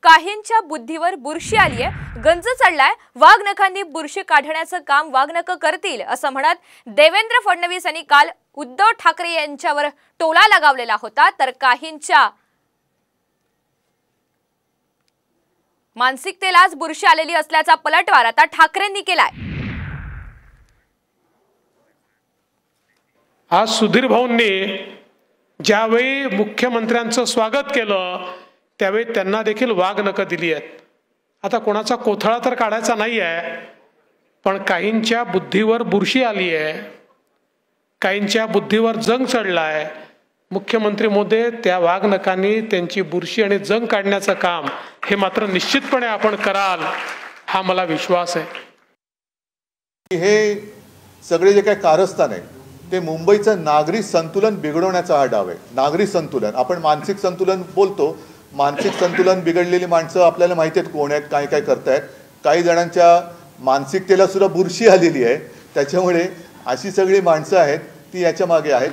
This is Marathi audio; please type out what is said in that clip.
काहींच्या बुद्धीवर बुरशी आली आहे, गंज चढलाय, वाघनखांनी बुरशी काढण्याचं काम वाघनख करतील असं म्हणत देवेंद्र फडणवीस यांनी काल उद्धव ठाकरे यांच्यावर टोला लगावलेला होता। तर काहींच्या मानसिकतेलाच बुरशी आलेली असल्याचा पलटवार आता ठाकरेंनी केलाय। आज सुधीर भाऊंनी ज्यावेळी मुख्यमंत्र्यांचं स्वागत केलं त्यावेळी त्यांना देखील वाघनख दिली आहेत। आता कोणाचा कोथळा तर काढायचा नाही आहे, पण काहींच्या बुद्धीवर बुरशी आली आहे, काहींच्या बुद्धीवर जंग चढलाय। मुख्यमंत्री महोदय, त्या वाघनखांनी त्यांची बुरशी आणि जंग काढण्याचं काम हे मात्र निश्चितपणे आपण कराल हा मला विश्वास आहे। हे सगळे जे काही कारस्थान आहे ते मुंबईचं नागरी संतुलन बिघडवण्याचा हा डाव आहे। नागरी संतुलन, आपण मानसिक संतुलन बोलतो, मानसिक संतुलन बिघडलेली माणसं आपल्याला माहिती आहेत कोण आहेत, काय काय करतायत। काही जणांच्या मानसिकतेला सुद्धा बुरशी आलेली आहे, त्याच्यामुळे अशी सगळी माणसं आहेत ती याच्या मागे आहेत।